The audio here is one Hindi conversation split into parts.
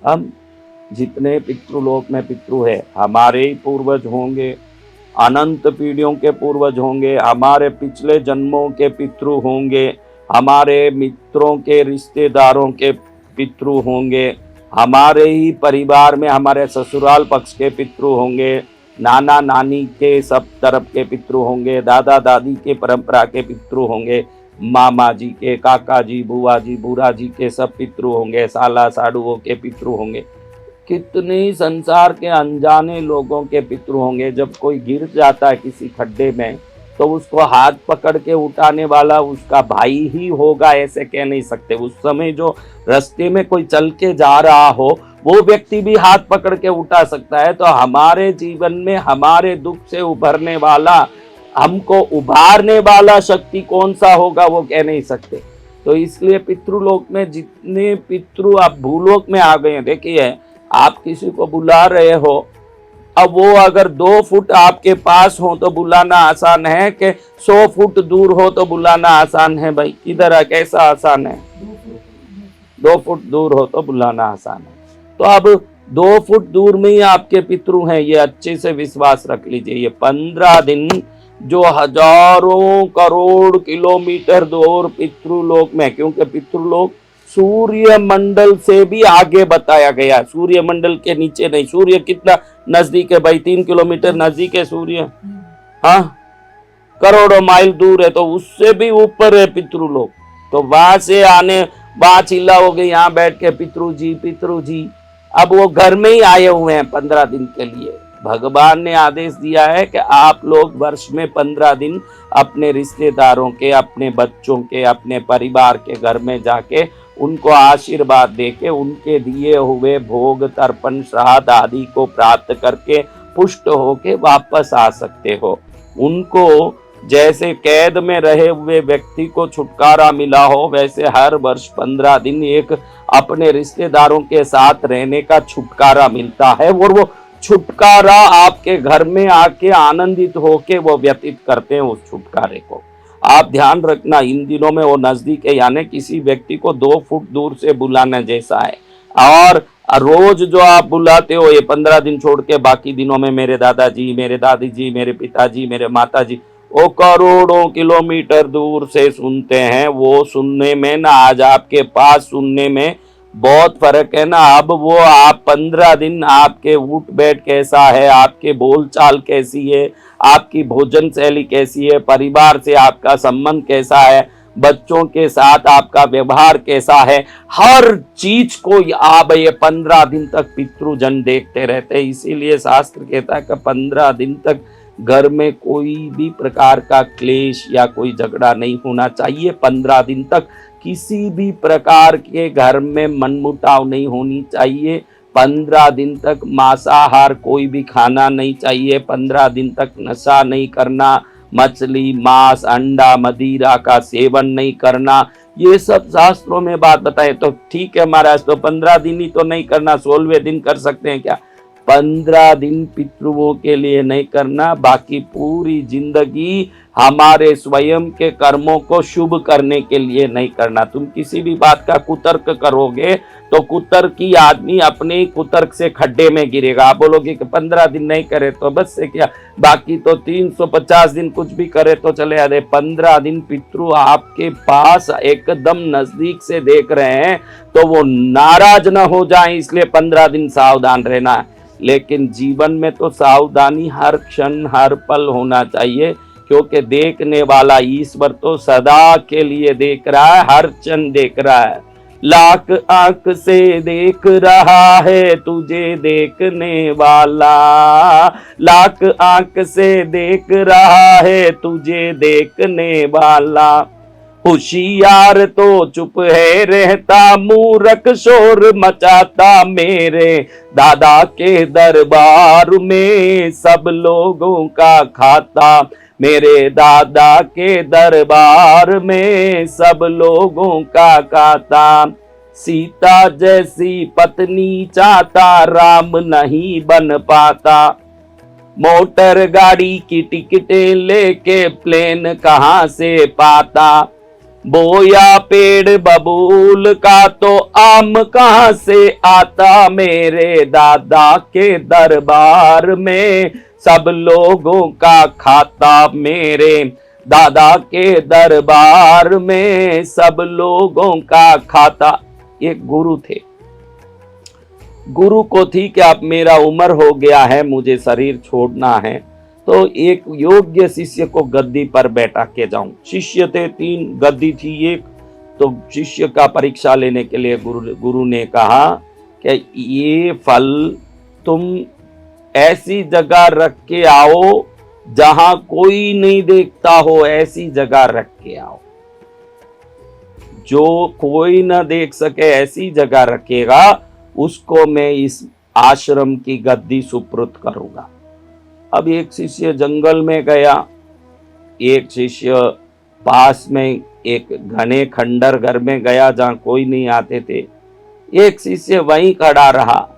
हम जितने पितृलोक में पितृ है, हमारे ही पूर्वज होंगे, अनंत पीढ़ियों के पूर्वज होंगे, हमारे पिछले जन्मों के पितृ होंगे, हमारे मित्रों के रिश्तेदारों के पितृ होंगे, हमारे ही परिवार में हमारे ससुराल पक्ष के पितृ होंगे, नाना नानी के सब तरफ के पितृ होंगे, दादा दादी के परंपरा के पितृ होंगे, मामा जी के, काका जी, बुआ जी, बूढ़ा जी के सब पितृ होंगे, साला साडुओं के पितृ होंगे, कितने ही संसार के अनजाने लोगों के पितृ होंगे। जब कोई गिर जाता है किसी खड्डे में तो उसको हाथ पकड़ के उठाने वाला उसका भाई ही होगा, ऐसे कह नहीं सकते। उस समय जो रास्ते में कोई चल के जा रहा हो वो व्यक्ति भी हाथ पकड़ के उठा सकता है। तो हमारे जीवन में हमारे दुख से उभरने वाला, हमको उभारने वाला शक्ति कौन सा होगा वो कह नहीं सकते। तो इसलिए पितृलोक में जितने पितृ, आप भूलोक में आ गए हैं। देखिए, आप किसी को बुला रहे हो, अब वो अगर 2 फुट आपके पास हो तो बुलाना आसान है कि 100 फुट दूर हो तो बुलाना आसान है? भाई किधर है, कैसा आसान है? 2 फुट दूर हो तो बुलाना आसान है। तो अब 2 फुट दूर में ही आपके पितृ हैं, ये अच्छे से विश्वास रख लीजिए। ये 15 दिन जो हजारों करोड़ किलोमीटर दूर पितृलोक में, क्योंकि पितृलोक सूर्य मंडल से भी आगे बताया गया, सूर्य मंडल के नीचे नहीं। सूर्य कितना नजदीक है भाई? 3 किलोमीटर नजदीक है सूर्य, हाँ, करोड़ों माइल दूर है, तो उससे भी ऊपर है पितृलोक। तो वहां से आने, वहां चिल्ला हो गई, यहाँ बैठ के पितृजी पितृजी। अब वो घर में ही आए हुए हैं 15 दिन के लिए। भगवान ने आदेश दिया है कि आप लोग वर्ष में 15 दिन अपने रिश्तेदारों के, अपने बच्चों के, अपने परिवार के घर में जाके उनको आशीर्वाद देके, उनके दिए हुए भोग, तर्पण, श्राद्ध आदि को प्राप्त करके पुष्ट होके वापस आ सकते हो। उनको जैसे कैद में रहे हुए व्यक्ति को छुटकारा मिला हो, वैसे हर वर्ष 15 दिन एक अपने रिश्तेदारों के साथ रहने का छुटकारा मिलता है, और वो छुटकारा आपके घर में आके आनंदित होके वो व्यतीत करते हैं उस छुटकारे को। आप ध्यान रखना, इन दिनों में वो नजदीक है, यानी किसी व्यक्ति को 2 फुट दूर से बुलाने जैसा है। और रोज जो आप बुलाते हो, ये 15 दिन छोड़ के बाकी दिनों में मेरे दादाजी, मेरे दादी जी, मेरे पिताजी, मेरे माताजी, वो करोड़ों किलोमीटर दूर से सुनते हैं। वो सुनने में ना, आज आपके पास सुनने में बहुत फर्क है ना। अब वो आप 15 दिन, आपके उठ बैठ कैसा है, आपके बोलचाल कैसी है, आपकी भोजन शैली कैसी है, परिवार से आपका संबंध कैसा है, बच्चों के साथ आपका व्यवहार कैसा है, हर चीज को आप ये 15 दिन तक पितृजन देखते रहते हैं। इसीलिए शास्त्र कहता है कि 15 दिन तक घर में कोई भी प्रकार का क्लेश या कोई झगड़ा नहीं होना चाहिए। 15 दिन तक किसी भी प्रकार के घर में मनमुटाव नहीं होनी चाहिए। 15 दिन तक मांसाहार कोई भी खाना नहीं चाहिए। 15 दिन तक नशा नहीं करना, मछली, मांस, अंडा, मदिरा का सेवन नहीं करना। ये सब शास्त्रों में बात बताए। तो ठीक है महाराज, तो 15 दिन ही तो नहीं करना, 16वें दिन कर सकते हैं क्या? 15 दिन पितृओं के लिए नहीं करना, बाकी पूरी जिंदगी हमारे स्वयं के कर्मों को शुभ करने के लिए नहीं करना। तुम किसी भी बात का कुतर्क करोगे तो कुतर्की आदमी अपने ही कुतर्क से खड्डे में गिरेगा। आप बोलोगे कि 15 दिन नहीं करे तो बस से क्या, बाकी तो 350 दिन कुछ भी करे तो चले। अरे 15 दिन पितृ आपके पास एकदम नजदीक से देख रहे हैं तो वो नाराज ना हो जाए, इसलिए 15 दिन सावधान रहना है। लेकिन जीवन में तो सावधानी हर क्षण हर पल होना चाहिए, क्योंकि देखने वाला ईश्वर तो सदा के लिए देख रहा है, हर क्षण देख रहा है। लाख आंख से देख रहा है तुझे देखने वाला, लाख आंख से देख रहा है तुझे देखने वाला। होशियार तो चुप है रहता, मूर्ख शोर मचाता, मेरे दादा के दरबार में सब लोगों का खाता, मेरे दादा के दरबार में सब लोगों का खाता। सीता जैसी पत्नी चाहता, राम नहीं बन पाता, मोटर गाड़ी की टिकटें लेके प्लेन कहाँ से पाता। बोया पेड़ बबूल का तो आम कहाँ से आता, मेरे दादा के दरबार में सब लोगों का खाता, मेरे दादा के दरबार में सब लोगों का खाता। एक गुरु थे, गुरु को थी कि अब मेरा उम्र हो गया है, मुझे शरीर छोड़ना है, तो एक योग्य शिष्य को गद्दी पर बैठा के जाऊं। शिष्य थे 3, गद्दी थी 1। तो शिष्य का परीक्षा लेने के लिए गुरु ने कहा कि ये फल तुम ऐसी जगह रख के आओ जहां कोई नहीं देखता हो, ऐसी जगह रख के आओ, जो कोई ना देख सके ऐसी जगह रखेगा, उसको मैं इस आश्रम की गद्दी सुपुर्द करूंगा। अब एक शिष्य जंगल में गया, एक शिष्य पास में एक घने खंडर घर में गया जहां कोई नहीं आते थे। एक शिष्य वहीं खड़ा रहा।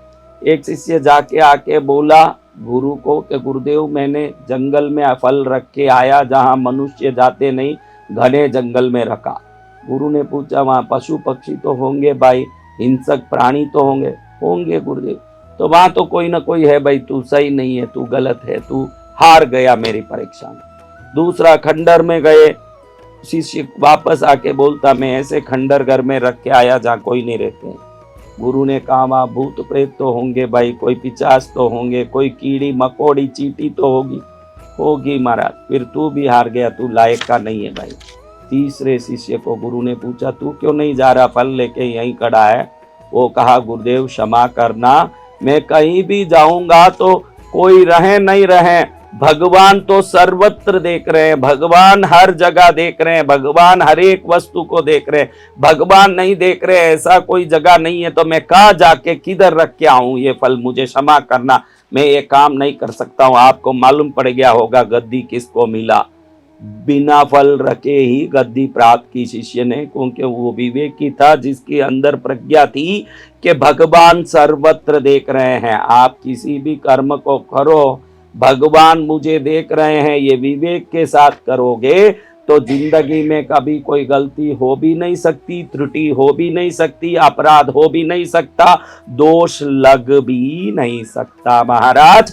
एक शिष्य जाके आके बोला गुरु को कि गुरुदेव, मैंने जंगल में फल रख के आया जहां मनुष्य जाते नहीं, घने जंगल में रखा। गुरु ने पूछा वहां पशु पक्षी तो होंगे भाई, हिंसक प्राणी तो होंगे? होंगे गुरुदेव। तो वहां तो कोई ना कोई है भाई, तू सही नहीं है, तू गलत है, तू हार गया मेरी परीक्षा में। दूसरा खंडर में गए, शिष्य वापस आके बोलता मैं ऐसे खंडर घर में रख के आया जहाँ कोई नहीं रहते। गुरु ने कहा वहां भूत प्रेत तो होंगे भाई, कोई पिचास तो होंगे, कोई कीड़ी मकोड़ी चींटी तो होगी महाराज, फिर तू भी हार गया, तू लायक का नहीं है भाई। तीसरे शिष्य को गुरु ने पूछा तू क्यों नहीं जा रहा, फल लेके यहीं खड़ा है? वो कहा गुरुदेव क्षमा करना, मैं कहीं भी जाऊंगा तो कोई रहे नहीं रहे, भगवान तो सर्वत्र देख रहे हैं, भगवान हर जगह देख रहे हैं, भगवान हर एक वस्तु को देख रहे हैं, भगवान नहीं देख रहे ऐसा कोई जगह नहीं है, तो मैं कहाँ जाके किधर रख के आऊं ये फल, मुझे क्षमा करना, मैं ये काम नहीं कर सकता हूं। आपको मालूम पड़ गया होगा गद्दी किसको मिला, बिना फल रखे ही गद्दी प्राप्त की शिष्य ने, क्योंकि वो विवेकी था जिसके अंदर प्रज्ञा थी कि भगवान सर्वत्र देख रहे हैं, आप किसी भी कर्म को करो, भगवान मुझे देख रहे हैं, ये विवेक के साथ करोगे तो जिंदगी में कभी कोई गलती हो भी नहीं सकती, त्रुटि हो भी नहीं सकती, अपराध हो भी नहीं सकता, दोष लग भी नहीं सकता महाराज।